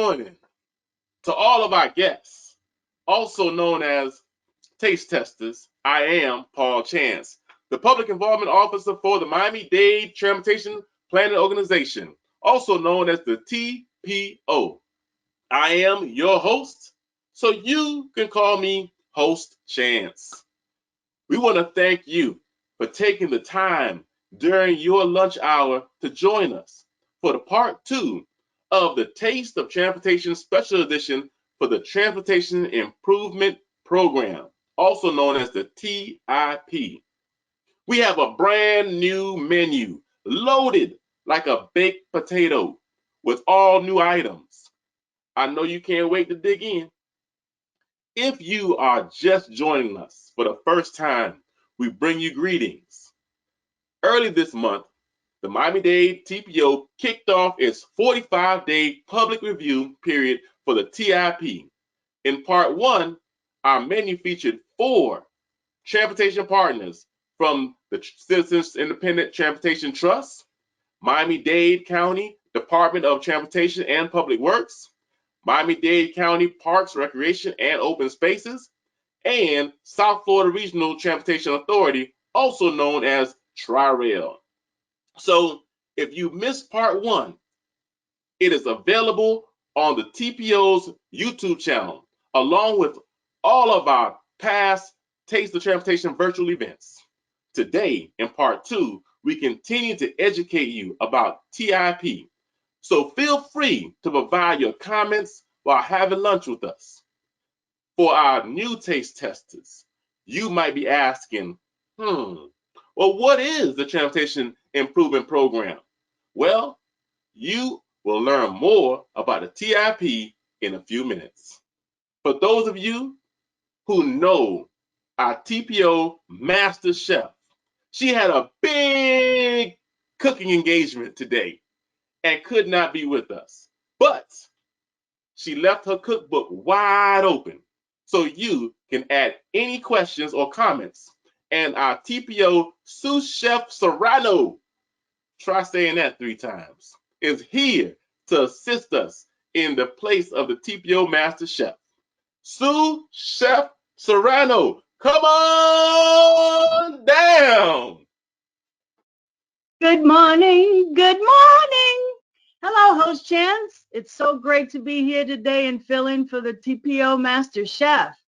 morning to all of our guests, also known as taste testers. I am Paul Chance, the Public Involvement Officer for the Miami-Dade Transportation Planning Organization, also known as the TPO. I am your host, so you can call me Host Chance. We want to thank you for taking the time during your lunch hour to join us for the part 2 of the Taste of Transportation Special Edition for the Transportation Improvement Program, also known as the TIP. We have a brand new menu loaded like a baked potato with all new items. I know you can't wait to dig in. If you are just joining us for the first time, we bring you greetings. Early this month, the Miami-Dade TPO kicked off its 45-day public review period for the TIP. In part 1, our menu featured 4 transportation partners from the Citizens Independent Transportation Trust, Miami-Dade County Department of Transportation and Public Works, Miami-Dade County Parks, Recreation, and Open Spaces, and South Florida Regional Transportation Authority, also known as Tri-Rail. So if you missed part 1, it is available on the TPO's YouTube channel, along with all of our past Taste of Transportation virtual events. Today, in part 2, we continue to educate you about TIP. So feel free to provide your comments while having lunch with us. For our new taste testers, you might be asking, well, what is the Transportation Improvement Program? Well, you will learn more about the TIP in a few minutes. For those of you who know our TPO Master Chef, she had a big cooking engagement today and could not be with us. But she left her cookbook wide open so you can add any questions or comments. And our TPO Sous Chef Serrano, try saying that 3 times, is here to assist us in the place of the TPO Master Chef. Sous Chef Serrano, come on down. Good morning. Good morning. Hello, Host Chance. It's so great to be here today and fill in for the TPO Master Chef.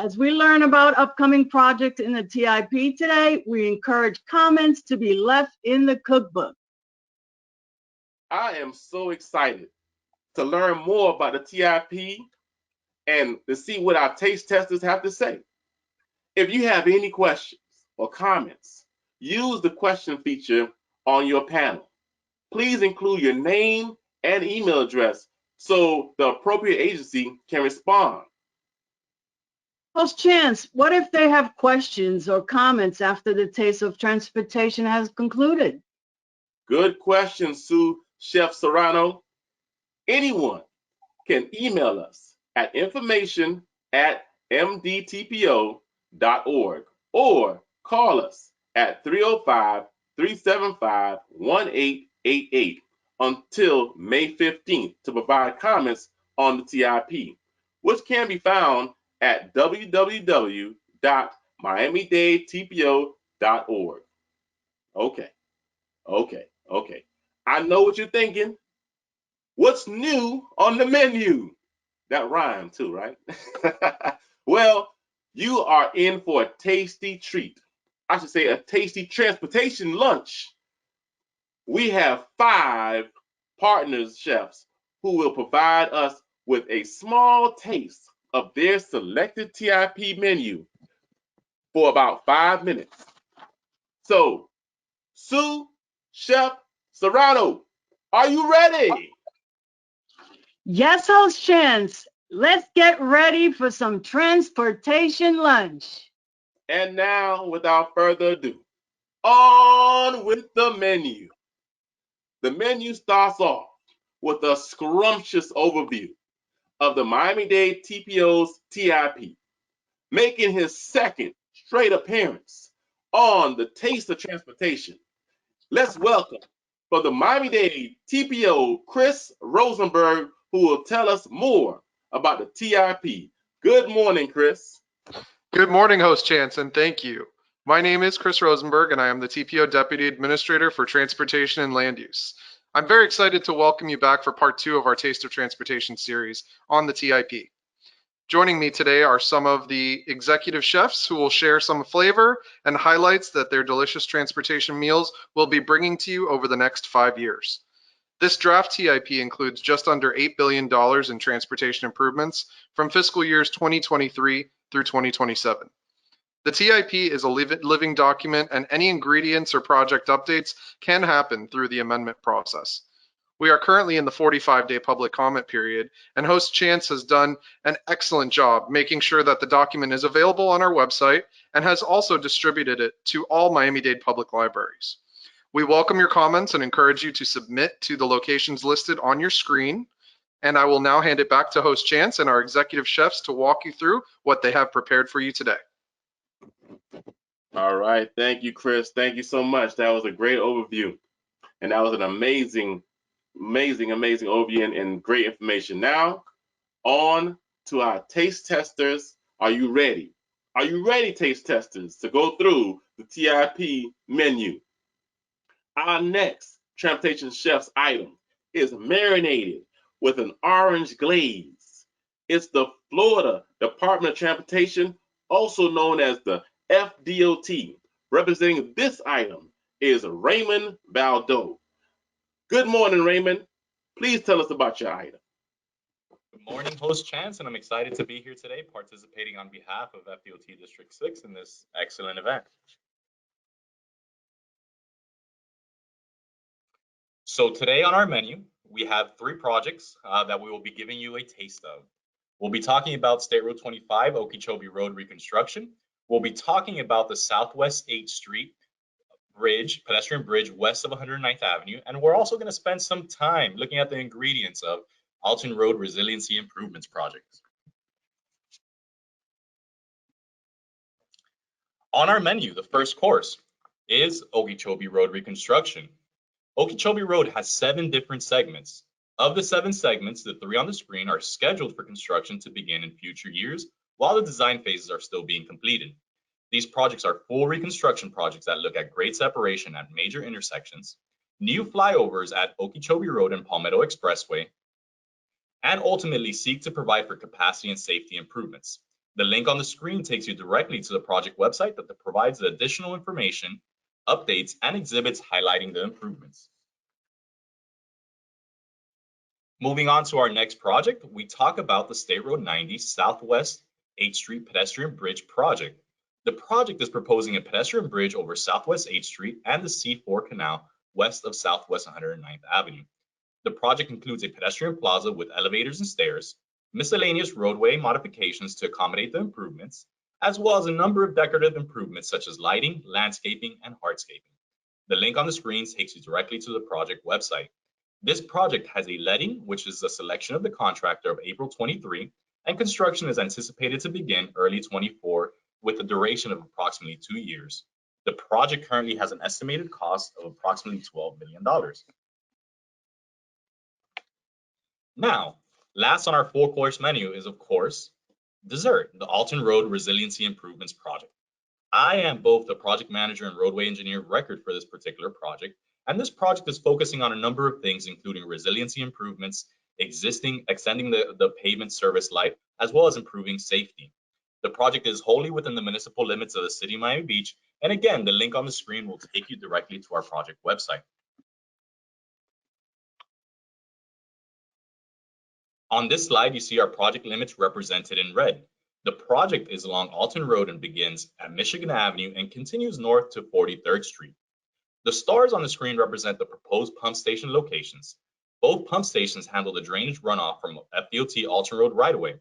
As we learn about upcoming projects in the TIP today, we encourage comments to be left in the cookbook. I am so excited to learn more about the TIP and to see what our taste testers have to say. If you have any questions or comments, use the question feature on your panel. Please include your name and email address so the appropriate agency can respond. Host Chance, what if they have questions or comments after the Taste of Transportation has concluded? Good question, Sous Chef Serrano. Anyone can email us at information@mdtpo.org or call us at 305-375-1888 until May 15th to provide comments on the TIP, which can be found at www.miamidadetpo.org. Okay. I know what you're thinking. What's new on the menu? That rhymed too, right? Well, you are in for a tasty treat. I should say a tasty transportation lunch. We have 5 partners chefs who will provide us with a small taste of their selected TIP menu for about 5 minutes. So, Sous Chef Serrano, are you ready? Yes, Host Chance. Let's get ready for some transportation lunch. And now, without further ado, on with the menu. The menu starts off with a scrumptious overview of the Miami-Dade TPO's TIP, making his second straight appearance on the Taste of Transportation. Let's welcome from the Miami-Dade TPO, Chris Rosenberg, who will tell us more about the TIP. Good morning, Chris. Good morning, Host Chance, and thank you. My name is Chris Rosenberg, and I am the TPO Deputy Administrator for Transportation and Land Use. I'm very excited to welcome you back for part 2 of our Taste of Transportation series on the TIP. Joining me today are some of the executive chefs who will share some flavor and highlights that their delicious transportation meals will be bringing to you over the next 5 years. This draft TIP includes just under $8 billion in transportation improvements from fiscal years 2023 through 2027. The TIP is a living document, and any ingredients or project updates can happen through the amendment process. We are currently in the 45-day public comment period, and Host Chance has done an excellent job making sure that the document is available on our website and has also distributed it to all Miami-Dade public libraries. We welcome your comments and encourage you to submit to the locations listed on your screen. And I will now hand it back to Host Chance and our executive chefs to walk you through what they have prepared for you today. All right. Thank you, Chris. Thank you so much. That was a great overview. And that was an amazing overview and great information. Now, on to our taste testers. Are you ready? Are you ready, taste testers, to go through the TIP menu? Our next transportation chef's item is marinated with an orange glaze. It's the Florida Department of Transportation, also known as the FDOT. Representing this item is Raymond Baldo. Good morning, Raymond. Please tell us about your item. Good morning, Host Chance, and I'm excited to be here today participating on behalf of FDOT District 6 in this excellent event. So today on our menu, we have 3 projects that we will be giving you a taste of. We'll be talking about State Road 25 Okeechobee Road reconstruction. We'll be talking about the Southwest 8th Street bridge, pedestrian bridge west of 109th Avenue, and we're also going to spend some time looking at the ingredients of Alton Road Resiliency Improvements Project. On our menu, the first course is Okeechobee Road reconstruction. Okeechobee Road has 7 different segments. Of the 7 segments, the 3 on the screen are scheduled for construction to begin in future years, while the design phases are still being completed. These projects are full reconstruction projects that look at grade separation at major intersections, new flyovers at Okeechobee Road and Palmetto Expressway, and ultimately seek to provide for capacity and safety improvements. The link on the screen takes you directly to the project website that provides the additional information, updates, and exhibits highlighting the improvements. Moving on to our next project, we talk about the State Road 90 Southwest 8th Street Pedestrian Bridge Project. The project is proposing a pedestrian bridge over Southwest 8th Street and the C4 Canal west of Southwest 109th Avenue. The project includes a pedestrian plaza with elevators and stairs, miscellaneous roadway modifications to accommodate the improvements, as well as a number of decorative improvements such as lighting, landscaping, and hardscaping. The link on the screen takes you directly to the project website. This project has a letting, which is a selection of the contractor, of April 23, and construction is anticipated to begin early 24 with a duration of approximately 2 years. The project currently has an estimated cost of approximately $12 million. Now, last on our 4-course menu is, of course, dessert, the Alton Road Resiliency Improvements Project. I am both the project manager and roadway engineer of record for this particular project, and this project is focusing on a number of things, including resiliency improvements, extending the pavement service life, as well as improving safety. The project is wholly within the municipal limits of the city of Miami Beach, and again, the link on the screen will take you directly to our project website. On this slide, you see our project limits represented in red. The project is along Alton Road and begins at Michigan Avenue and continues north to 43rd Street. The stars on the screen represent the proposed pump station locations. Both pump stations handle the drainage runoff from FDOT Alton Road right-of-way.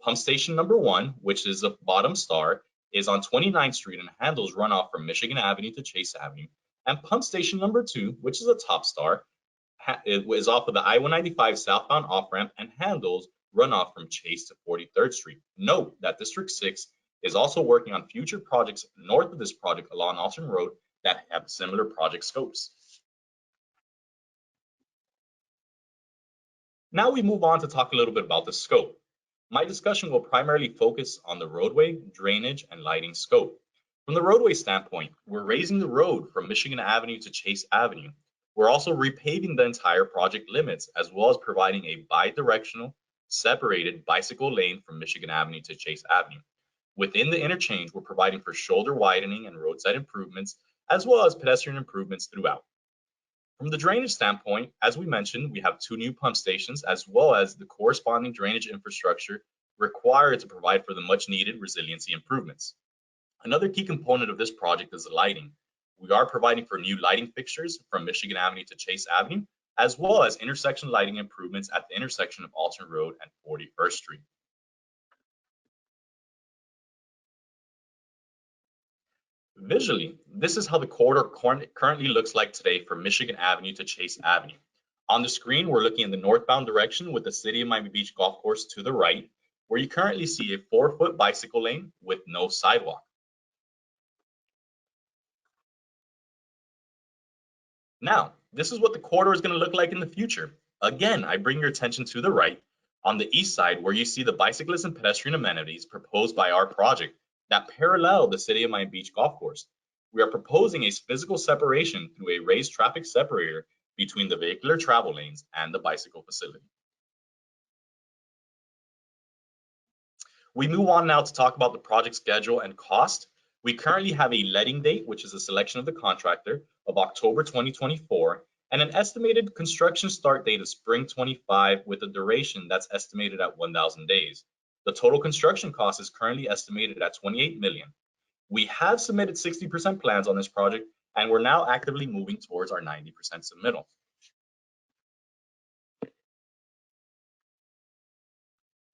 Pump station number 1, which is the bottom star, is on 29th Street and handles runoff from Michigan Avenue to Chase Avenue. And pump station number 2, which is a top star, is off of the I-195 southbound off-ramp and handles runoff from Chase to 43rd Street. Note that District 6 is also working on future projects north of this project along Alton Road that have similar project scopes. Now we move on to talk a little bit about the scope. My discussion will primarily focus on the roadway, drainage, and lighting scope. From the roadway standpoint, we're raising the road from Michigan Avenue to Chase Avenue. We're also repaving the entire project limits, as well as providing a bi-directional, separated bicycle lane from Michigan Avenue to Chase Avenue. Within the interchange, we're providing for shoulder widening and roadside improvements, as well as pedestrian improvements throughout. From the drainage standpoint, as we mentioned, we have 2 new pump stations, as well as the corresponding drainage infrastructure required to provide for the much needed resiliency improvements. Another key component of this project is the lighting. We are providing for new lighting fixtures from Michigan Avenue to Chase Avenue, as well as intersection lighting improvements at the intersection of Alton Road and 41st Street. Visually, this is how the corridor currently looks like today from Michigan Avenue to Chase Avenue. On the screen, we're looking in the northbound direction with the City of Miami Beach Golf Course to the right, where you currently see a 4-foot bicycle lane with no sidewalk. Now, this is what the corridor is going to look like in the future. Again, I bring your attention to the right, on the east side, where you see the bicyclist and pedestrian amenities proposed by our project that parallel the City of Miami Beach Golf Course. We are proposing a physical separation through a raised traffic separator between the vehicular travel lanes and the bicycle facility. We move on now to talk about the project schedule and cost. We currently have a letting date, which is a selection of the contractor, of October 2024, and an estimated construction start date of spring 25 with a duration that's estimated at 1,000 days. The total construction cost is currently estimated at $28 million. We have submitted 60% plans on this project, and we're now actively moving towards our 90% submittal.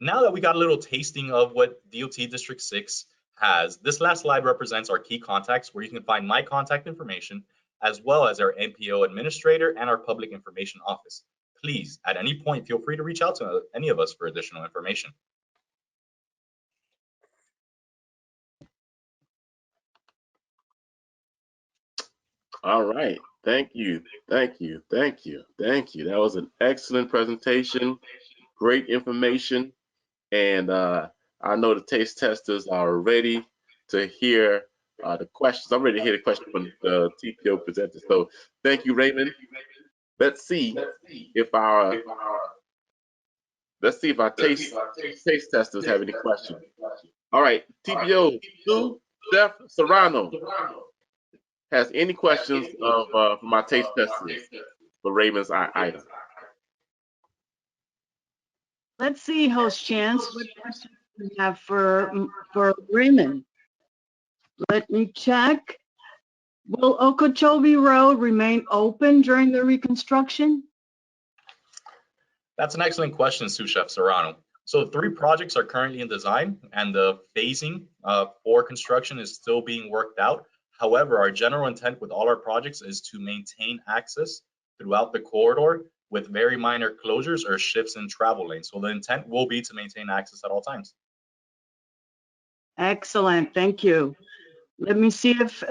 Now that we got a little tasting of what DOT District 6 has, this last slide represents our key contacts, where you can find my contact information, as well as our NPO administrator and our public information office. Please, at any point, feel free to reach out to any of us for additional information. All right. Thank you. Thank you. Thank you. Thank you. That was an excellent presentation. Great information. And I know the taste testers are ready to hear the questions. I'm ready to hear the question from the TPO presenter. So thank you, Raymond. Let's see if our taste testers have any questions. All right, TPO Sous Chef Serrano has any questions of from our taste testers for Raymond's item. Let's see, Host Chance, what questions we have for Raymond. Let me check. Will Okeechobee Road remain open during the reconstruction? That's an excellent question, Sous Chef Serrano. So 3 projects are currently in design, and the phasing for construction is still being worked out. However, our general intent with all our projects is to maintain access throughout the corridor with very minor closures or shifts in travel lanes. So the intent will be to maintain access at all times. Excellent, thank you. Let me see if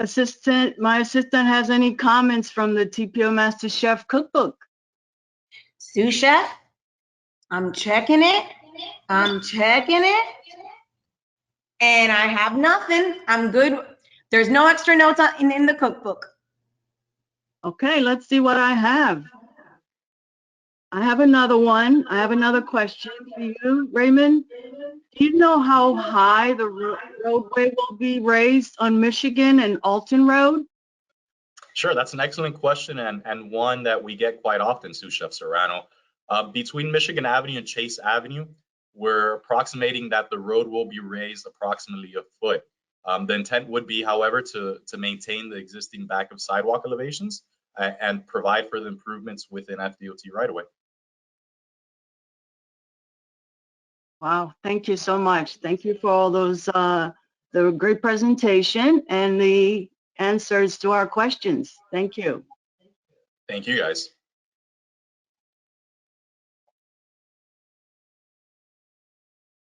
my assistant has any comments from the TPO Master Chef Cookbook. Sous Chef, I'm checking it. I'm checking it. And I have nothing. I'm good. There's no extra notes in the cookbook. Okay, let's see what I have. I have another one. I have another question for you, Raymond. Do you know how high the roadway will be raised on Michigan and Alton Road? Sure, that's an excellent question, and one that we get quite often, Sous Chef Serrano. Between Michigan Avenue and Chase Avenue, we're approximating that the road will be raised approximately a foot. The intent would be, however, to maintain the existing back of sidewalk elevations and provide for the improvements within FDOT right away. Wow, thank you so much. Thank you for all those, the great presentation and the answers to our questions. Thank you. Thank you, guys.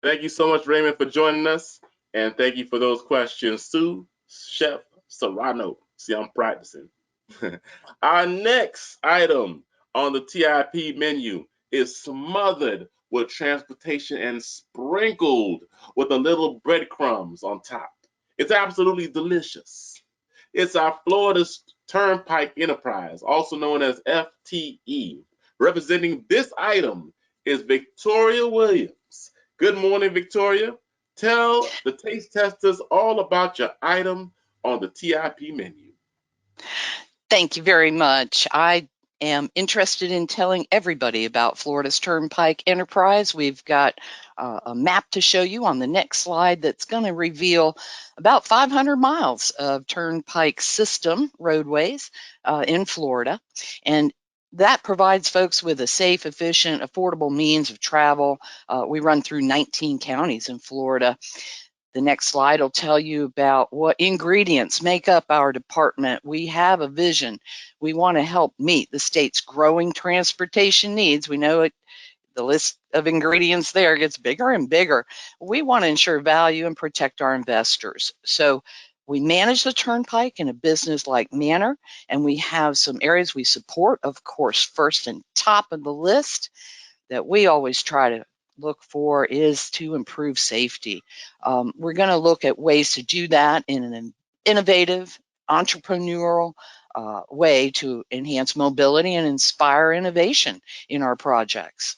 Thank you so much, Raymond, for joining us. And thank you for those questions, Sous Chef Serrano. See, I'm practicing. Our next item on the TIP menu is smothered with transportation and sprinkled with a little breadcrumbs on top. It's absolutely delicious. It's our Florida's Turnpike Enterprise, also known as FTE. Representing this item is Victoria Williams. Good morning, Victoria. Tell the taste testers all about your item on the TIP menu. Thank you very much. I am interested in telling everybody about Florida's Turnpike Enterprise. We've got a map to show you on the next slide that's going to reveal about 500 miles of turnpike system roadways in Florida. And that provides folks with a safe, efficient, affordable means of travel. We run through 19 counties in Florida. The next slide will tell you about what ingredients make up our department. We have a vision. We want to help meet the state's growing transportation needs. We know the list of ingredients there gets bigger and bigger. We want to ensure value and protect our investors. So we manage the turnpike in a business-like manner, and we have some areas we support, of course, first and top of the list that we always try to look for is to improve safety. We're going to look at ways to do that in an innovative, entrepreneurial way to enhance mobility and inspire innovation in our projects.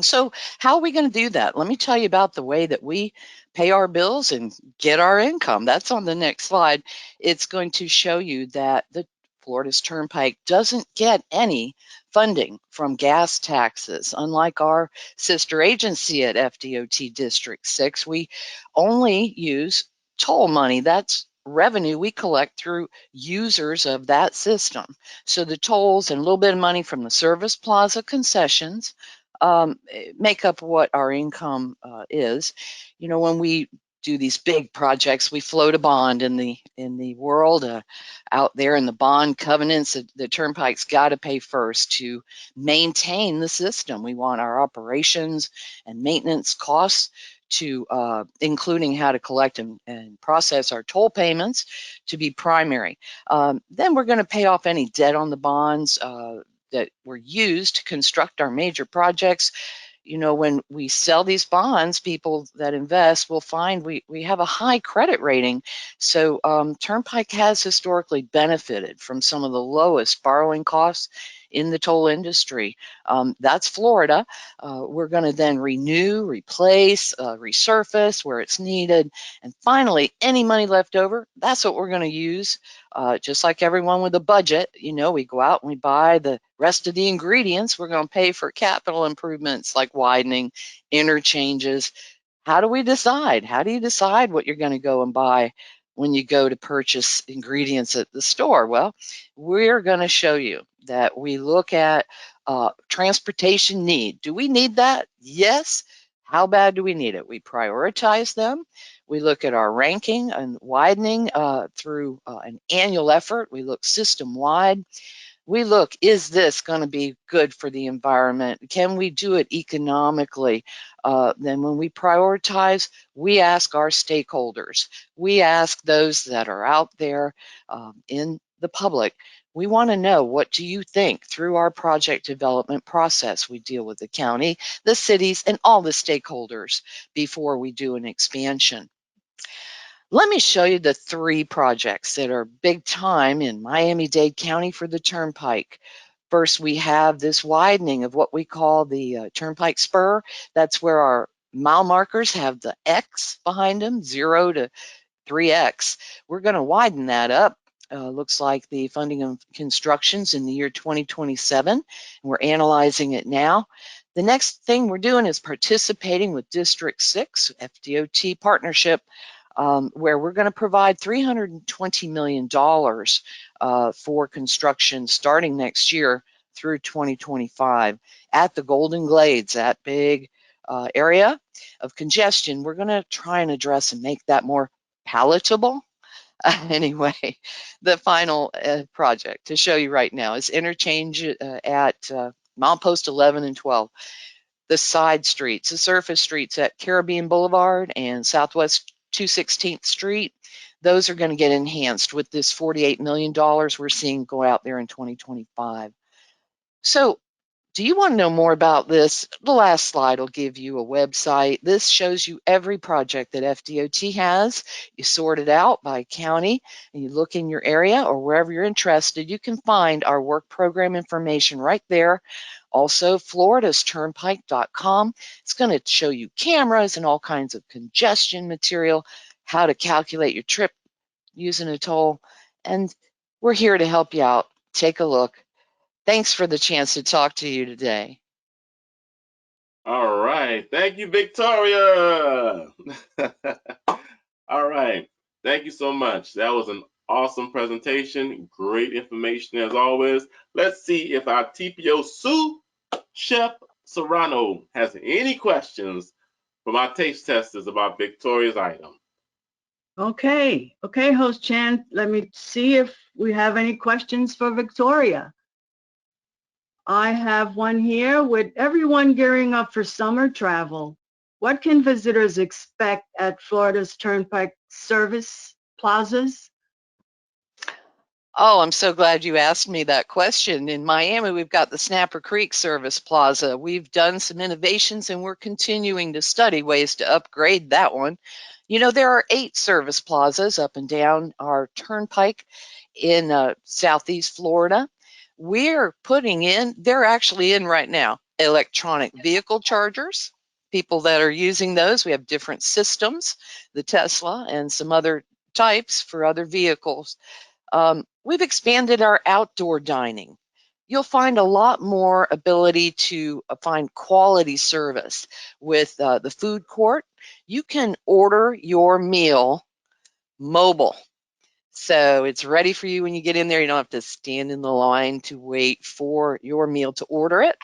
So how are we going to do that? Let me tell you about the way that we pay our bills and get our income. That's on the next slide. It's going to show you that the Florida's Turnpike doesn't get any funding from gas taxes. Unlike our sister agency at FDOT District 6, we only use toll money. That's revenue we collect through users of that system. So the tolls and a little bit of money from the service plaza concessions make up what our income is. You know, when we do these big projects, we float a bond in the world out there in the bond covenants. The turnpike's got to pay first to maintain the system. We want our operations and maintenance costs to including how to collect and process our toll payments to be primary. Then we're going to pay off any debt on the bonds that were used to construct our major projects. You know, when we sell these bonds, people that invest will find we have a high credit rating. So Turnpike has historically benefited from some of the lowest borrowing costs in the toll industry. That's Florida. We're going to then renew, replace, resurface where it's needed. And finally, any money left over, that's what we're going to use. Just like everyone with a budget, you know, we go out and we buy the rest of the ingredients. We're going to pay for capital improvements like widening, interchanges. How do we decide? How do you decide what you're going to go and buy when you go to purchase ingredients at the store? Well, we're going to show you that we look at transportation need. Do we need that? Yes. How bad do we need it? We prioritize them. We look at our ranking and widening through an annual effort. We look system-wide. We look, is this going to be good for the environment? Can we do it economically? Then when we prioritize, we ask our stakeholders. We ask those that are out there in the public. We want to know, what do you think? Through our project development process, we deal with the county, the cities, and all the stakeholders before we do an expansion. Let me show you the 3 projects that are big time in Miami-Dade County for the Turnpike. First, we have this widening of what we call the Turnpike Spur. That's where our mile markers have the X behind them, 0 to 3X. We're going to widen that up. Looks like the funding of construction's in the year 2027. We're analyzing it now. The next thing we're doing is participating with District 6, FDOT partnership, where we're going to provide $320 million for construction starting next year through 2025 at the Golden Glades, that big area of congestion. We're going to try and address and make that more palatable. Anyway, the final project to show you right now is interchange at milepost 11 and 12. The side streets, the surface streets at Caribbean Boulevard and Southwest 216th Street, those are going to get enhanced with this $48 million we're seeing go out there in 2025. So Do you want to know more about this? The last slide will give you a website. This shows you every project that FDOT has. You sort it out by county, and you look in your area or wherever you're interested. You can find our work program information right there. Also, floridasturnpike.com. It's going to show you cameras and all kinds of congestion material, how to calculate your trip using a toll, and we're here to help you out. Take a look. Thanks for the chance to talk to you today. All right. Thank you, Victoria. All right. Thank you so much. That was an awesome presentation. Great information as always. Let's see if our TPO Sous Chef Serrano has any questions from our taste testers about Victoria's item. Okay, Host Chan, let me see if we have any questions for Victoria. I have one here. With everyone gearing up for summer travel, what can visitors expect at Florida's Turnpike service plazas? Oh, I'm so glad you asked me that question. In Miami, we've got the Snapper Creek Service Plaza. We've done some innovations and we're continuing to study ways to upgrade that one. You know, there are 8 service plazas up and down our turnpike in Southeast Florida. We're putting in, they're actually in right now, electronic vehicle chargers. People that are using those, we have different systems, the Tesla and some other types for other vehicles. We've expanded our outdoor dining. You'll find a lot more ability to find quality service with the food court. You can order your meal mobile. So it's ready for you when you get in there. You don't have to stand in the line to wait for your meal to order it.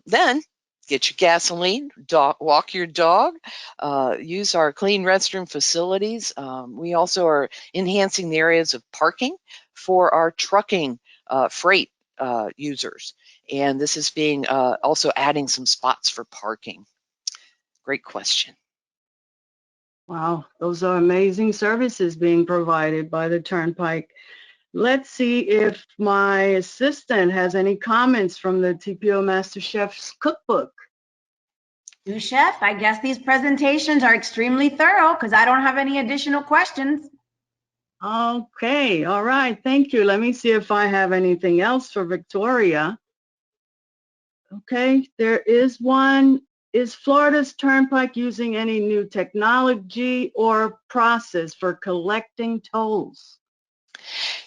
Then get your gasoline, walk your dog, use our clean restroom facilities. We also are enhancing the areas of parking for our trucking freight users. And this is being also adding some spots for parking. Great question. Wow, those are amazing services being provided by the Turnpike. Let's see if my assistant has any comments from the TPO Master Chef's cookbook. Sous Chef, I guess these presentations are extremely thorough because I don't have any additional questions. Okay, all right, thank you. Let me see if I have anything else for Victoria. Okay, there is one. Is Florida's Turnpike using any new technology or process for collecting tolls?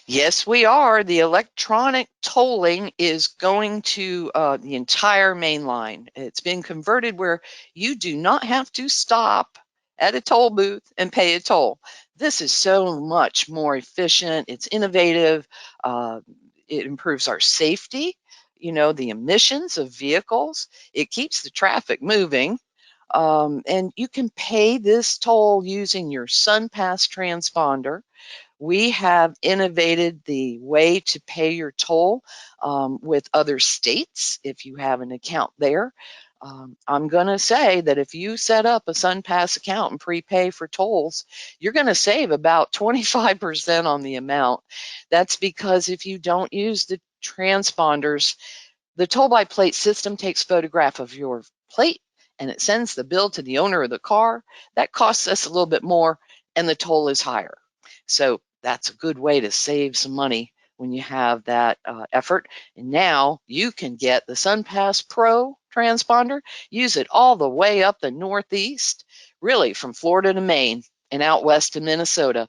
Yes, we are. The electronic tolling is going to the entire main line. It's been converted where you do not have to stop at a toll booth and pay a toll. This is so much more efficient. It's innovative. It improves our safety, you know, the emissions of vehicles. It keeps the traffic moving. And you can pay this toll using your SunPass transponder. We have innovated the way to pay your toll with other states if you have an account there. I'm going to say that if you set up a SunPass account and prepay for tolls, you're going to save about 25% on the amount. That's because if you don't use the transponders, the toll by plate system takes photograph of your plate and it sends the bill to the owner of the car. That costs us a little bit more and the toll is higher. So that's a good way to save some money when you have that effort. And now you can get the SunPass Pro transponder, use it all the way up the Northeast, really from Florida to Maine and out west to Minnesota.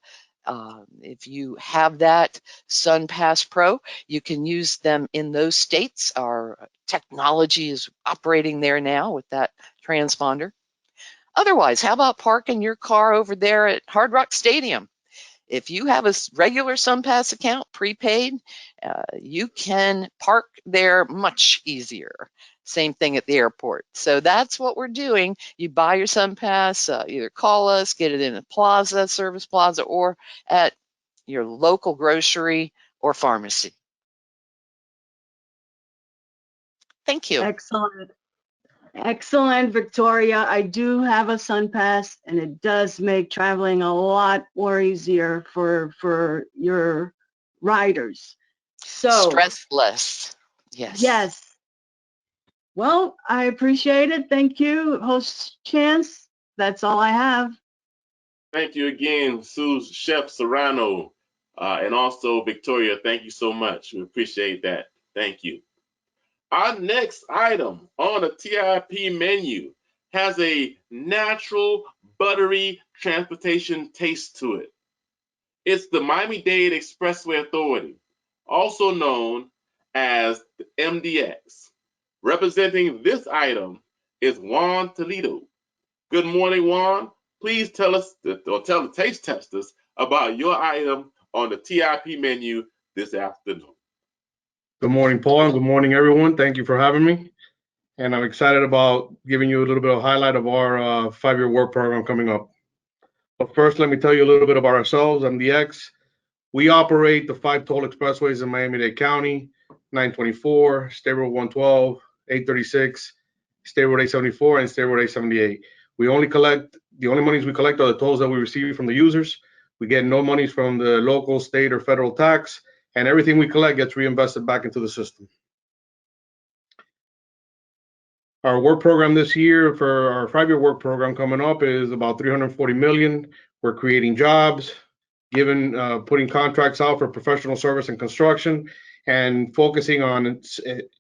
If you have that SunPass Pro, you can use them in those states. Our technology is operating there now with that transponder. Otherwise, how about parking your car over there at Hard Rock Stadium? If you have a regular SunPass account, prepaid, you can park there much easier. Same thing at the airport. So that's what we're doing. You buy your SunPass, either call us, get it in a plaza, service plaza, or at your local grocery or pharmacy. Thank you. Excellent. Excellent, Victoria. I do have a SunPass, and it does make traveling a lot more easier for your riders. So Stress less. Yes. yes, Well, I appreciate it. Thank you, Host Chance. That's all I have. Thank you again, Sous Chef Serrano, and also Victoria. Thank you so much. We appreciate that. Thank you. Our next item on the TIP menu has a natural, buttery transportation taste to it. It's the Miami-Dade Expressway Authority, also known as the MDX. Representing this item is Juan Toledo. Good morning, Juan. Please tell us, or tell the taste testers about your item on the TIP menu this afternoon. Good morning, Paul, and good morning, everyone. Thank you for having me. And I'm excited about giving you a little bit of highlight of our 5-year work program coming up. But first, let me tell you a little bit about ourselves, MDX. We operate the 5 toll expressways in Miami-Dade County, 924, State Road 112, 836, State Road 874, and State Road 878. The only monies we collect are the tolls that we receive from the users. We get no monies from the local, state, or federal tax, and everything we collect gets reinvested back into the system. Our work program this year for our 5-year work program coming up is about 340 million. We're creating jobs, putting contracts out for professional service and construction, and focusing on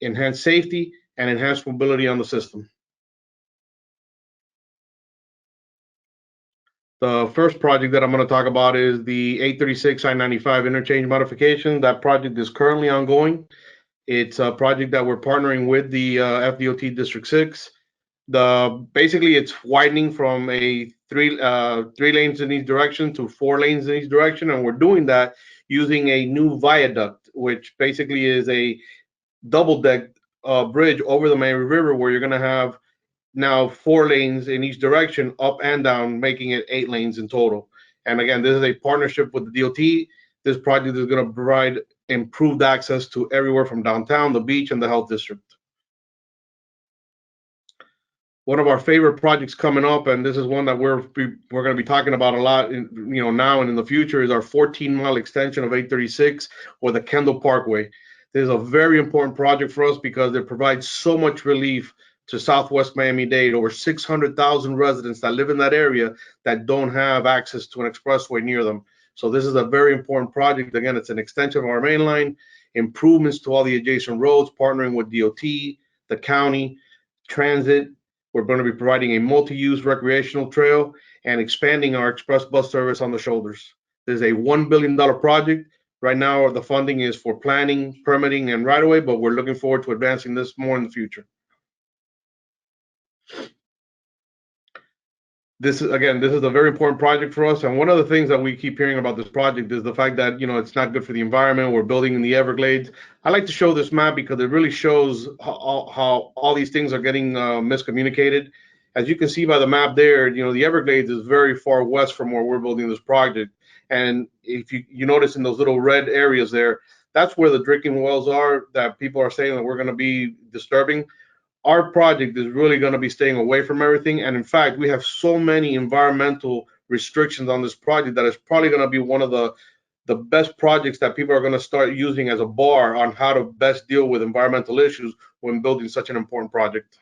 enhanced safety and enhanced mobility on the system. The first project that I'm going to talk about is the 836 I-95 interchange modification. That project is currently ongoing. It's a project that we're partnering with the FDOT District 6. Basically it's widening from a three lanes in each direction to 4 lanes in each direction, and we're doing that using a new viaduct, which basically is a double-deck bridge over the Miami River, where you're going to have now 4 lanes in each direction, up and down, making it 8 lanes in total. And again, this is a partnership with the DOT. This project is going to provide improved access to everywhere from downtown, the beach, and the health district. One of our favorite projects coming up, and this is one that we're going to be talking about a lot, now and in the future, is our 14-mile extension of 836, or the Kendall Parkway. This is a very important project for us because it provides so much relief to Southwest Miami-Dade. Over 600,000 residents that live in that area that don't have access to an expressway near them. So this is a very important project. Again, it's an extension of our main line, improvements to all the adjacent roads, partnering with DOT, the county, transit. We're going to be providing a multi-use recreational trail and expanding our express bus service on the shoulders. This is a $1 billion project. Right now, the funding is for planning, permitting, and right-of-way, but we're looking forward to advancing this more in the future. This is a very important project for us. And one of the things that we keep hearing about this project is the fact that, it's not good for the environment. We're building in the Everglades. I like to show this map because it really shows how all these things are getting miscommunicated. As you can see by the map there, the Everglades is very far west from where we're building this project. And if you notice in those little red areas there, that's where the drinking wells are that people are saying that we're going to be disturbing. Our project is really going to be staying away from everything. And in fact, we have so many environmental restrictions on this project that it's probably going to be one of the best projects that people are going to start using as a bar on how to best deal with environmental issues when building such an important project.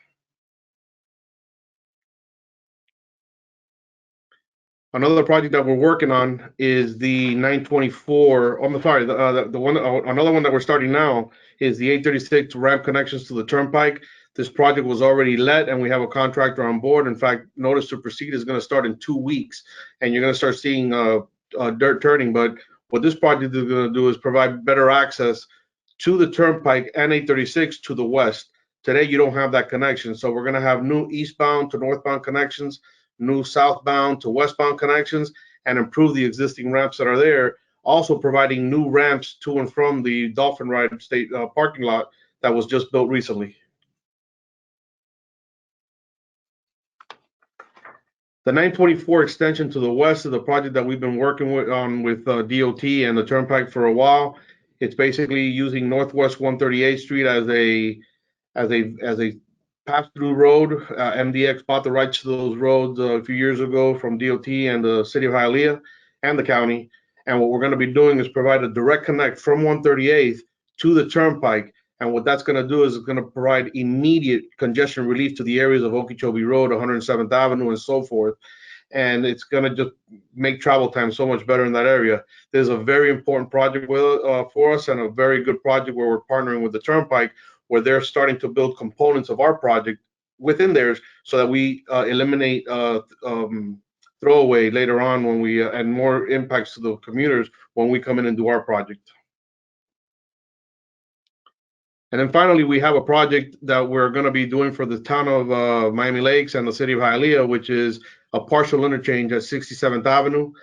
Another project that we're working on is the 924. I'm sorry, another one that we're starting now is the 836 ramp connections to the turnpike. This project was already let, and we have a contractor on board. In fact, notice to proceed is going to start in 2 weeks, and you're going to start seeing dirt turning. But what this project is going to do is provide better access to the turnpike and 836 to the west. Today, you don't have that connection, so we're going to have new eastbound to northbound connections, new southbound to westbound connections, and improve the existing ramps that are there. Also providing new ramps to and from the Dolphin Ride State parking lot that was just built recently. The 924 extension to the west is the project that we've been working on with DOT and the Turnpike for a while. It's basically using Northwest 138th Street as a pass-through road. MDX bought the rights to those roads a few years ago from DOT and the city of Hialeah and the county. And what we're going to be doing is provide a direct connect from 138th to the Turnpike And what that's going to do is it's going to provide immediate congestion relief to the areas of Okeechobee Road, 107th Avenue, and so forth. And it's going to just make travel time so much better in that area. There's a very important project for us, and a very good project where we're partnering with the Turnpike, where they're starting to build components of our project within theirs, so that we eliminate throwaway later on when we and more impacts to the commuters when we come in and do our project. And then finally, we have a project that we're going to be doing for the town of Miami Lakes and the city of Hialeah, which is a partial interchange at 67th Avenue.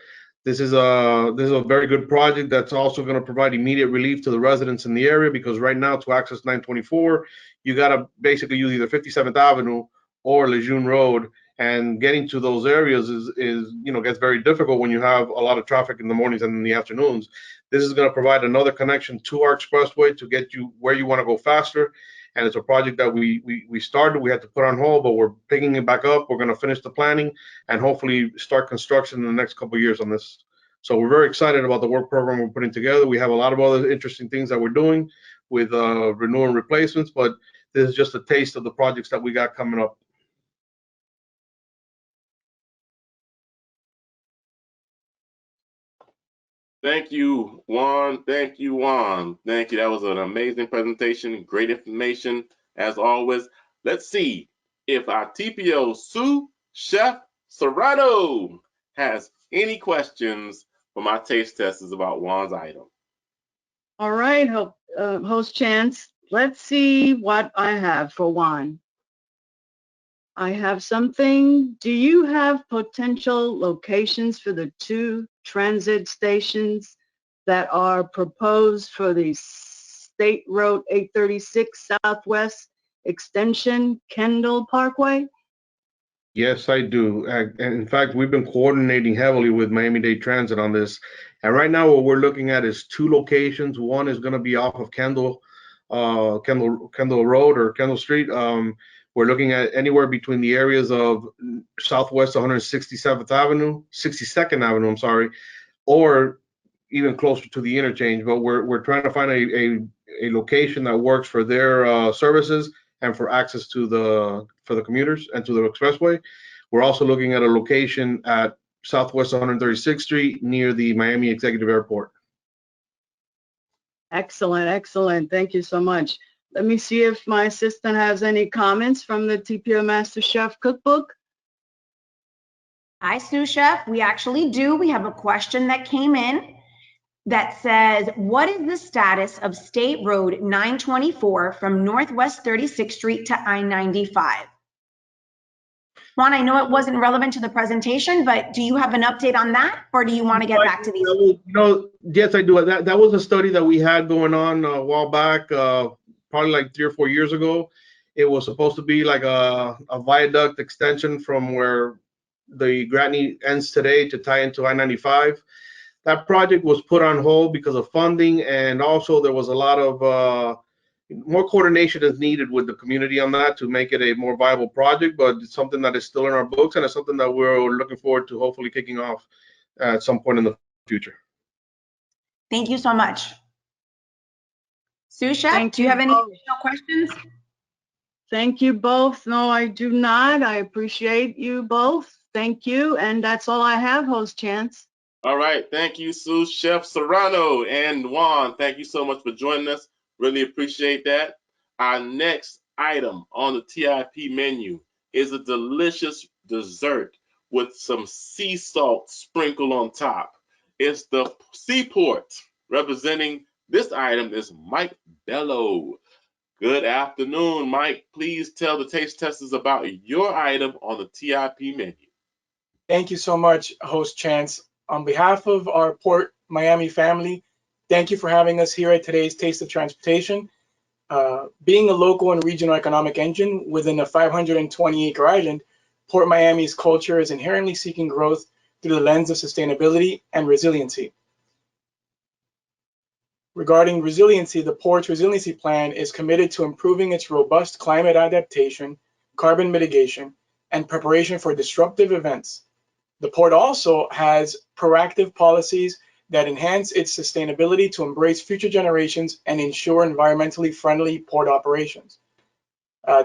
This is a very good project that's also going to provide immediate relief to the residents in the area, because right now, to access 924, you got to basically use either 57th Avenue or Lejeune Road, and getting to those areas is gets very difficult when you have a lot of traffic in the mornings and in the afternoons. This is going to provide another connection to our expressway to get you where you want to go faster. And it's a project that we started, we had to put on hold, but we're picking it back up. We're going to finish the planning and hopefully start construction in the next couple of years on this. So we're very excited about the work program we're putting together. We have a lot of other interesting things that we're doing with renewal and replacements, but this is just a taste of the projects that we got coming up. Thank you, Juan. Thank you, Juan. Thank you. That was an amazing presentation. Great information, as always. Let's see if our TPO Sous Chef Serrano has any questions for my taste testers about Juan's item. All right, host Chance. Let's see what I have for Juan. I have something. Do you have potential locations for the 2 transit stations that are proposed for the State Road 836 Southwest Extension, Kendall Parkway? Yes, I do. And in fact, we've been coordinating heavily with Miami-Dade Transit on this. And right now, what we're looking at is 2 locations. One is going to be off of Kendall Road or Kendall Street. We're looking at anywhere between the areas of Southwest 167th Avenue, 62nd Avenue, I'm sorry, or even closer to the interchange. But we're trying to find a location that works for their services and for access to for the commuters and to the expressway. We're also looking at a location at Southwest 136th Street near the Miami Executive Airport. Excellent, excellent. Thank you so much. Let me see if my assistant has any comments from the TPO Master Chef Cookbook. Hi, Sous Chef. We actually do. We have a question that came in that says, what is the status of State Road 924 from Northwest 36th Street to I-95? Juan, I know it wasn't relevant to the presentation, but do you have an update on that, or do you want to get back to these? Yes, I do. That was a study that we had going on a while back, probably like 3 or 4 years ago. It was supposed to be like a viaduct extension from where the Gratney ends today to tie into I-95. That project was put on hold because of funding, and also there was a lot of more coordination is needed with the community on that to make it a more viable project, but it's something that is still in our books, and it's something that we're looking forward to hopefully kicking off at some point in the future. Thank you so much. Sous Chef, do you have any additional questions? Thank you both. No, I do not. I appreciate you both. Thank you. And that's all I have, host Chance. All right. Thank you, Sous Chef Serrano and Juan. Thank you so much for joining us. Really appreciate that. Our next item on the TIP menu is a delicious dessert with some sea salt sprinkled on top. It's the Seaport. Representing this item is Mike Bello. Good afternoon, Mike. Please tell the taste testers about your item on the TIP menu. Thank you so much, host Chance. On behalf of our Port Miami family, thank you for having us here at today's Taste of Transportation. Being a local and regional economic engine within a 520-acre island, Port Miami's culture is inherently seeking growth through the lens of sustainability and resiliency. Regarding resiliency, the Port's Resiliency Plan is committed to improving its robust climate adaptation, carbon mitigation, and preparation for disruptive events. The Port also has proactive policies that enhance its sustainability to embrace future generations and ensure environmentally friendly port operations.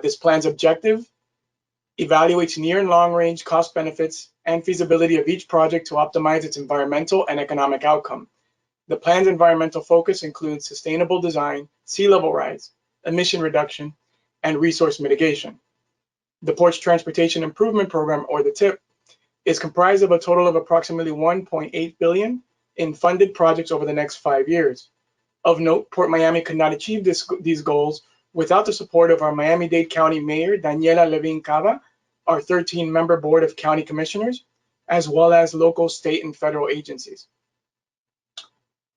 This plan's objective evaluates near and long-range cost benefits and feasibility of each project to optimize its environmental and economic outcome. The plan's environmental focus includes sustainable design, sea level rise, emission reduction, and resource mitigation. The Port's Transportation Improvement Program, or the TIP, is comprised of a total of approximately $1.8 billion in funded projects over the next 5 years. Of note, Port Miami could not achieve these goals without the support of our Miami-Dade County Mayor, Daniela Levin Cava, our 13-member Board of County Commissioners, as well as local, state, and federal agencies.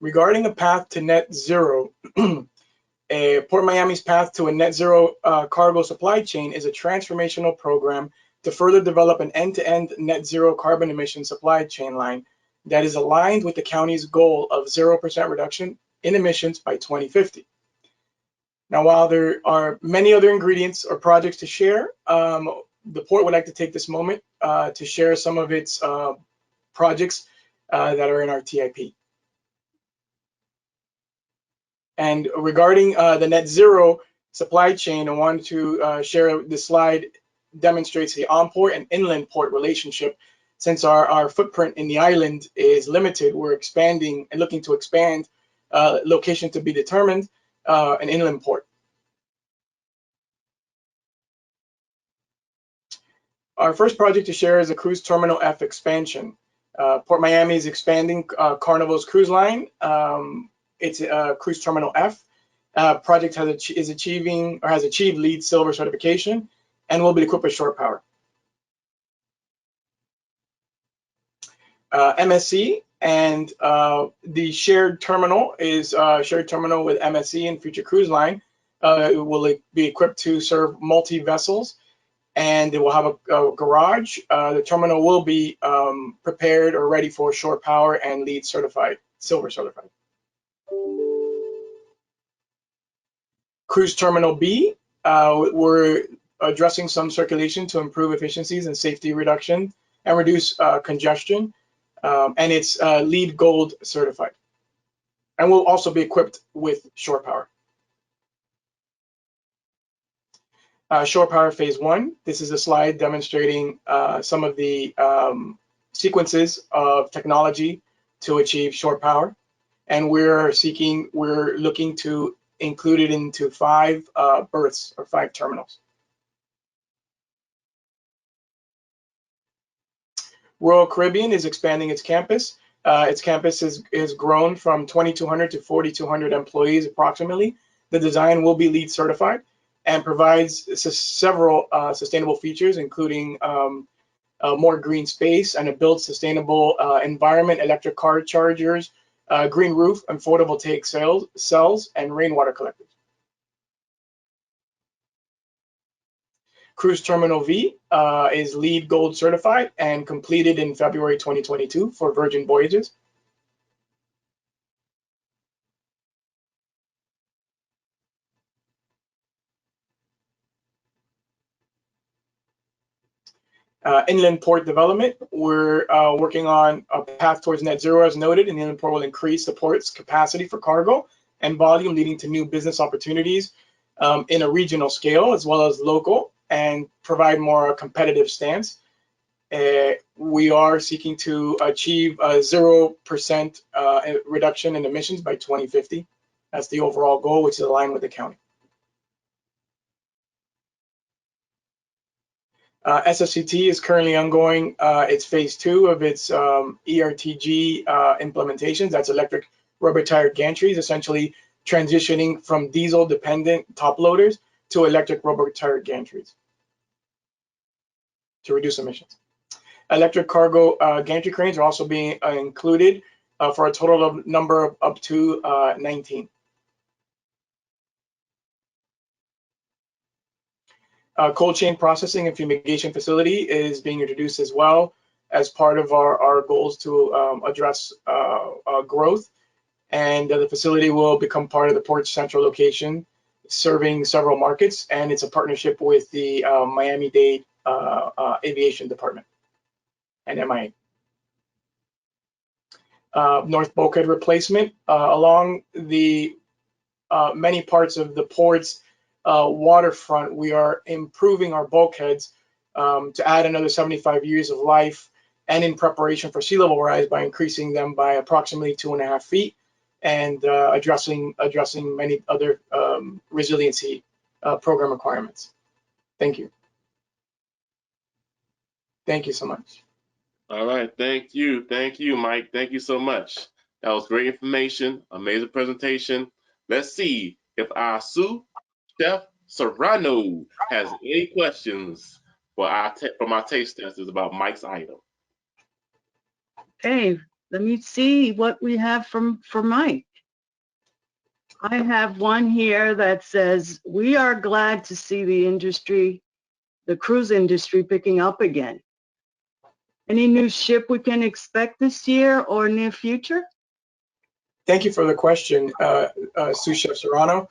Regarding a path to net zero, Port Miami's path to a net zero cargo supply chain is a transformational program to further develop an end-to-end net zero carbon emission supply chain line that is aligned with the county's goal of 0% reduction in emissions by 2050. Now, while there are many other ingredients or projects to share, the Port would like to take this moment to share some of its projects that are in our TIP. And regarding the net zero supply chain, I wanted to share this slide demonstrates the on-port and inland port relationship. Since our footprint in the island is limited, we're expanding and looking to expand location to be determined, an inland port. Our first project to share is a Cruise Terminal F expansion. Port Miami is expanding Carnival's cruise line. It's Cruise Terminal F. Project has achieved LEED Silver certification and will be equipped with shore power. MSC and the shared terminal is shared terminal with MSC and Future Cruise Line. It will be equipped to serve multi-vessels, and it will have a garage. The terminal will be prepared or ready for shore power and LEED certified, Silver certified. Cruise Terminal B, we're addressing some circulation to improve efficiencies and safety reduction and reduce congestion, and it's LEED Gold certified. And will also be equipped with shore power. Shore power phase 1. This is a slide demonstrating some of the sequences of technology to achieve shore power, and we're looking to include it into 5 berths or 5 terminals. Royal Caribbean is expanding its campus. Its campus has grown from 2,200 to 4,200 employees approximately. The design will be LEED certified and provides several sustainable features, including more green space and a built sustainable environment, electric car chargers, green roof, and photovoltaic cells, and rainwater collectors. Cruise Terminal V is LEED Gold certified and completed in February 2022 for Virgin Voyages. Inland port development, we're working on a path towards net zero as noted, and the inland port will increase the port's capacity for cargo and volume, leading to new business opportunities in a regional scale as well as local, and provide more competitive stance. We are seeking to achieve a 0% reduction in emissions by 2050. That's the overall goal, which is aligned with the county. SFCT is currently ongoing its phase 2 of its ERTG implementations. That's electric rubber tired gantries, essentially transitioning from diesel dependent top loaders to electric rubber tired gantries to reduce emissions. Electric cargo gantry cranes are also being included for a total of number of up to 19. Cold chain processing and fumigation facility is being introduced as well as part of our goals to address growth. And the facility will become part of the port's central location, serving several markets, and it's a partnership with the Miami-Dade Aviation Department and MIA. north bulkhead replacement. Along the many parts of the port's waterfront, we are improving our bulkheads to add another 75 years of life, and in preparation for sea level rise by increasing them by approximately 2.5 feet, and addressing many other resiliency program requirements. Thank you. Thank you so much. All right, thank you, Mike. Thank you so much. That was great information, amazing presentation. Let's see if our Sous Chef Serrano has any questions for from our taste testers about Mike's item. Okay, let me see what we have for Mike. I have one here that says, we are glad to see the cruise industry picking up again. Any new ship we can expect this year or near future? Thank you for the question, Sous Chef Serrano.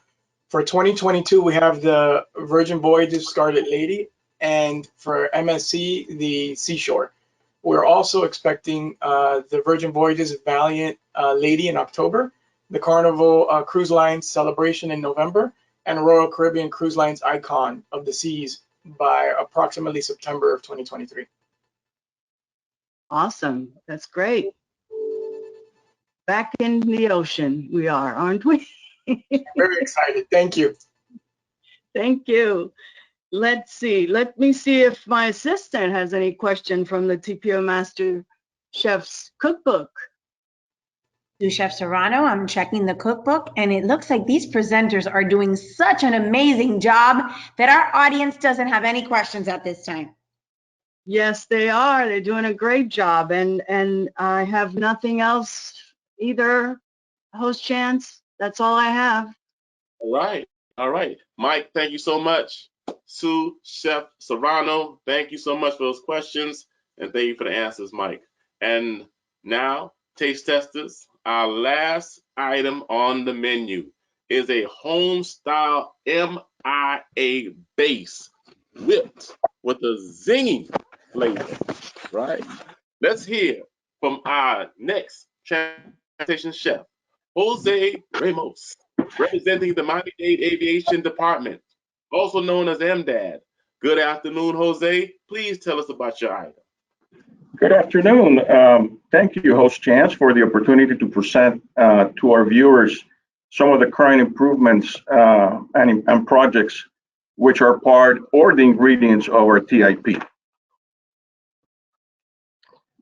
For 2022, we have the Virgin Voyages Scarlet Lady, and for MSC, the Seashore. We're also expecting the Virgin Voyages Valiant Lady in October, the Carnival Cruise Lines Celebration in November, and Royal Caribbean Cruise Lines Icon of the Seas by approximately September of 2023. Awesome, that's great. Back in the ocean we are, aren't we? Very excited, thank you. Thank you. Let's see, let me see if my assistant has any question from the TPO Master Chef's cookbook. Sous Chef Serrano, I'm checking the cookbook, and it looks like these presenters are doing such an amazing job that our audience doesn't have any questions at this time. Yes, they are. They're doing a great job, and I have nothing else either, Host Chance. That's all I have. All right. Mike, thank you so much. Sous Chef Serrano, thank you so much for those questions, and thank you for the answers, Mike. And now, taste testers, our last item on the menu is a home-style MIA base whipped with a zingy flavor, right? Let's hear from our next transportation chef, Jose Ramos, representing the Miami-Dade Aviation Department, also known as MDAD. Good afternoon, Jose. Please tell us about your item. Good afternoon. Thank you, Host Chance, for the opportunity to present to our viewers some of the current improvements and projects which are part or the ingredients of our TIP.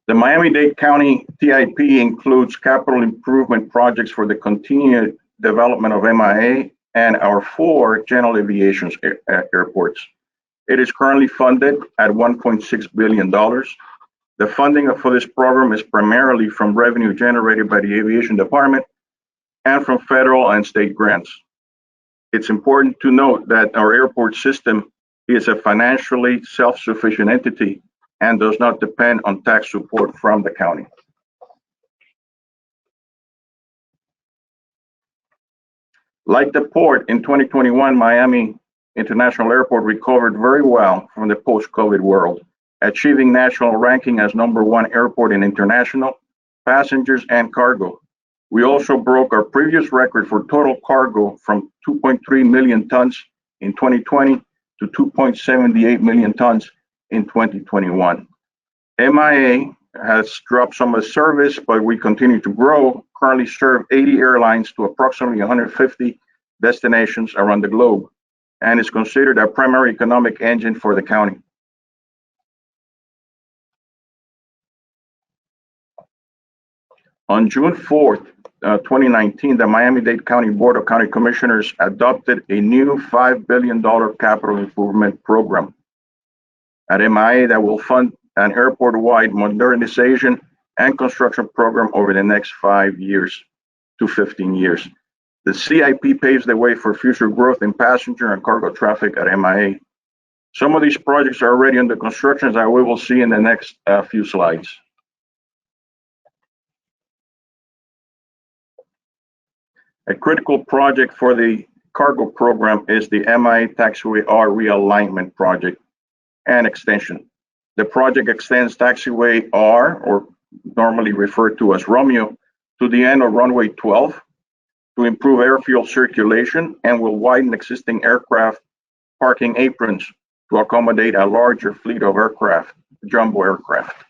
The Miami-Dade County TIP includes capital improvement projects for the continued development of MIA and our 4 general aviation airports. It is currently funded at $1.6 billion. The funding for this program is primarily from revenue generated by the Aviation Department and from federal and state grants. It's important to note that our airport system is a financially self-sufficient entity and does not depend on tax support from the county. Like the port, in 2021, Miami International Airport recovered very well from the post-COVID world, achieving national ranking as #1 airport in international passengers and cargo. We also broke our previous record for total cargo from 2.3 million tons in 2020 to 2.78 million tons in 2021. MIA has dropped some of the service, but we continue to grow, currently serve 80 airlines to approximately 150 destinations around the globe, and is considered a primary economic engine for the county. On June 4th, 2019, the Miami-Dade County Board of County Commissioners adopted a new $5 billion capital improvement program at MIA that will fund an airport-wide modernization and construction program over the next 5 years to 15 years. The CIP paves the way for future growth in passenger and cargo traffic at MIA. Some of these projects are already under construction, as we will see in the next few slides. A critical project for the cargo program is the MIA Taxiway R realignment project and extension. The project extends Taxiway R, or normally referred to as Romeo, to the end of runway 12 to improve airfield circulation and will widen existing aircraft parking aprons to accommodate a larger fleet of aircraft, jumbo aircraft.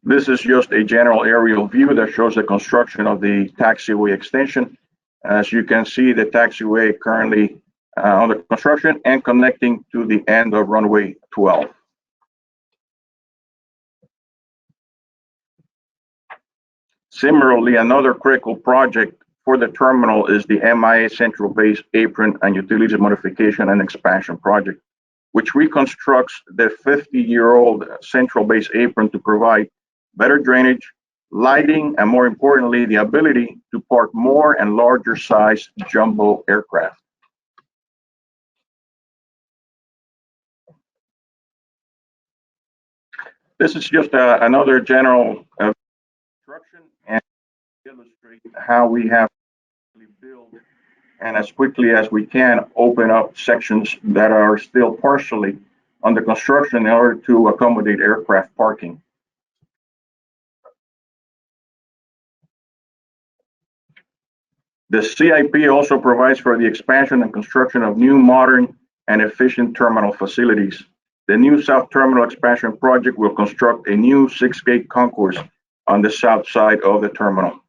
This is just a general aerial view that shows the construction of the taxiway extension. As you can see, the taxiway currently under construction and connecting to the end of runway 12. Similarly, another critical project for the terminal is the MIA Central Base Apron and Utilities Modification and Expansion Project, which reconstructs the 50-year-old Central Base Apron to provide better drainage, lighting, and more importantly, the ability to park more and larger size jumbo aircraft. This is just another general construction and illustrate how we have to build and as quickly as we can open up sections that are still partially under construction in order to accommodate aircraft parking. The CIP also provides for the expansion and construction of new modern and efficient terminal facilities. The new South Terminal Expansion Project will construct a new 6-gate concourse on the south side of the terminal.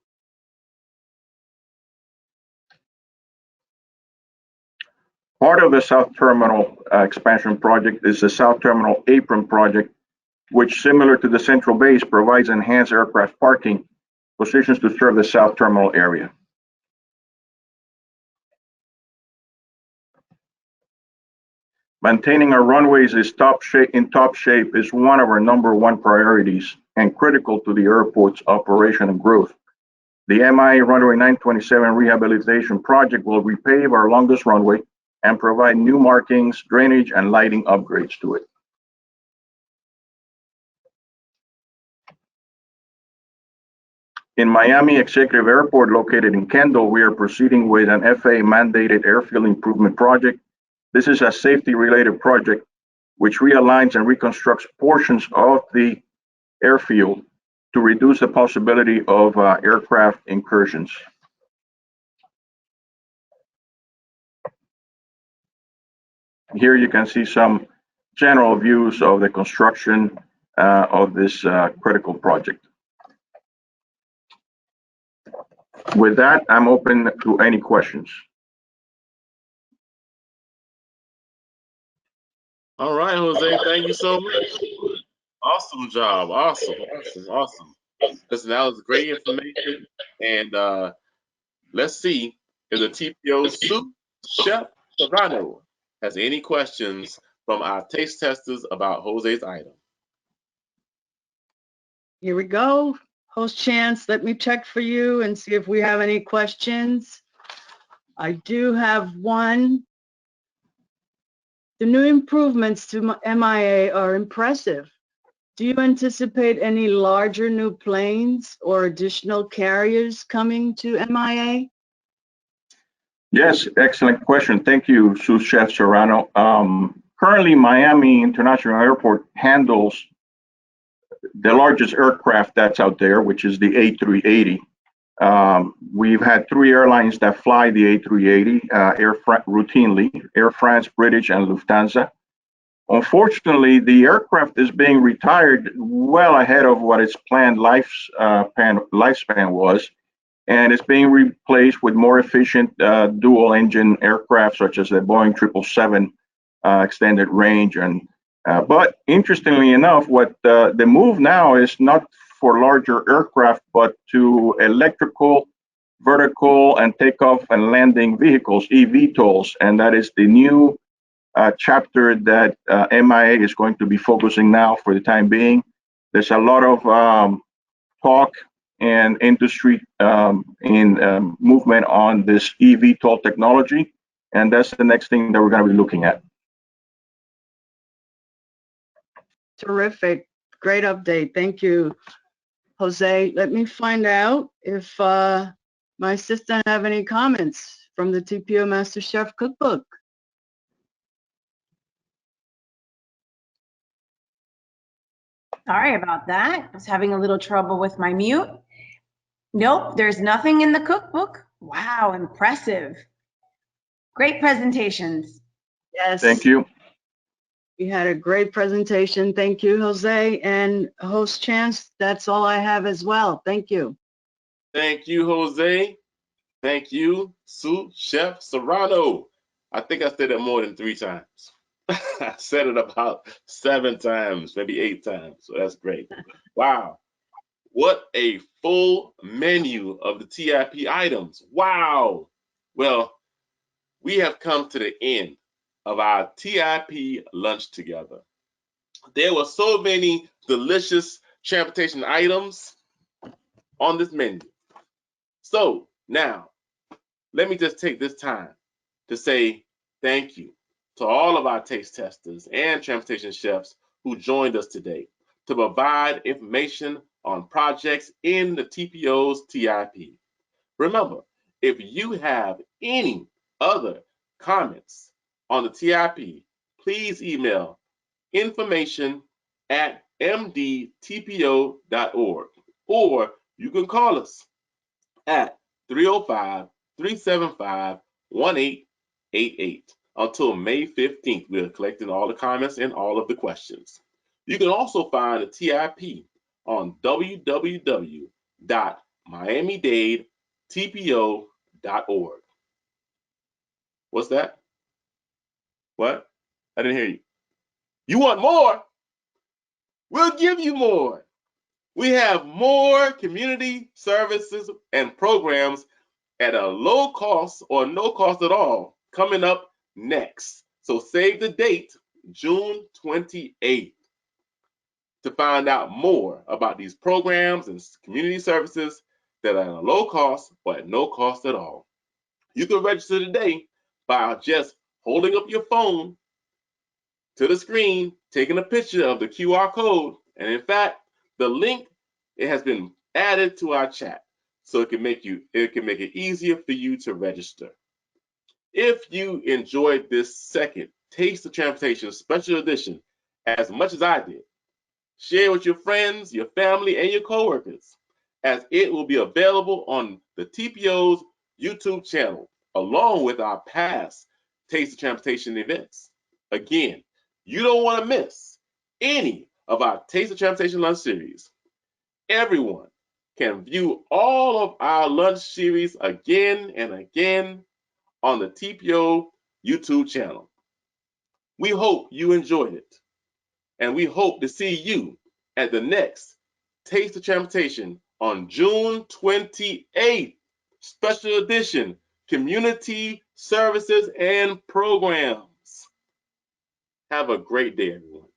Part of the South Terminal Expansion Project is the South Terminal Apron Project, which, similar to the Central Base, provides enhanced aircraft parking positions to serve the South Terminal area. Maintaining our runways in top shape is one of our #1 priorities and critical to the airport's operation and growth. The MIA Runway 927 Rehabilitation Project will repave our longest runway and provide new markings, drainage, and lighting upgrades to it. In Miami Executive Airport, located in Kendall, we are proceeding with an FAA-mandated airfield improvement project. This is a safety-related project which realigns and reconstructs portions of the airfield to reduce the possibility of aircraft incursions. Here you can see some general views of the construction of this critical project. With that, I'm open to any questions. All right, Jose, thank you so much. Awesome job. Awesome. Listen, that was great information. And let's see if the TPO Sous Chef Serrano has any questions from our taste testers about Jose's item. Here we go. Host Chance, let me check for you and see if we have any questions. I do have one. The new improvements to MIA are impressive. Do you anticipate any larger new planes or additional carriers coming to MIA? Yes, excellent question. Thank you, Sous Chef Serrano. Currently, Miami International Airport handles the largest aircraft that's out there, which is the A380. We've had 3 airlines that fly the A380 routinely: Air France, British, and Lufthansa. Unfortunately, the aircraft is being retired well ahead of what its planned lifespan was, and it's being replaced with more efficient dual-engine aircraft, such as the Boeing 777 extended range. But interestingly enough, what the move now is not for larger aircraft, but to electrical, vertical, and takeoff and landing vehicles, eVTOLs, and that is the new chapter that MIA is going to be focusing now for the time being. There's a lot of talk and industry in movement on this eVTOL technology, and that's the next thing that we're going to be looking at. Terrific. Great update. Thank you, Jose. Let me find out if my assistant have any comments from the TPO Master Chef Cookbook. Sorry about that. I was having a little trouble with my mute. Nope, there's nothing in the cookbook. Wow, impressive. Great presentations. Yes. Thank you. We had a great presentation. Thank you, Jose. And host Chance, that's all I have as well. Thank you. Thank you, Jose. Thank you, Sous Chef Serrano. I think I said that more than 3 times. I said it about 7 times, maybe 8 times. So that's great. Wow. What a full menu of the TIP items. Wow. Well, we have come to the end of our TIP lunch together. There were so many delicious transportation items on this menu. So now, let me just take this time to say thank you to all of our taste testers and transportation chefs who joined us today to provide information on projects in the TPO's TIP. Remember, if you have any other comments on the TIP, please email information@mdtpo.org, or you can call us at 305-375-1888. Until May 15th, we're collecting all the comments and all of the questions. You can also find the TIP on www.miami-dade-tpo.org. What's that? What? I didn't hear you. You want more? We'll give you more. We have more community services and programs at a low cost or no cost at all coming up next. So save the date, June 28th, to find out more about these programs and community services that are at a low cost or at no cost at all. You can register today by just holding up your phone to the screen, taking a picture of the QR code, and in fact, the link, it has been added to our chat, so it can make it easier for you to register. If you enjoyed this second Taste of Transportation special edition as much as I did, share with your friends, your family, and your coworkers, as it will be available on the TPO's YouTube channel, along with our past Taste of Transportation events. Again, you don't want to miss any of our Taste of Transportation lunch series. Everyone can view all of our lunch series again and again on the TPO YouTube channel. We hope you enjoyed it, and we hope to see you at the next Taste of Transportation on June 28th, special edition, Community Services and Programs. Have a great day, everyone.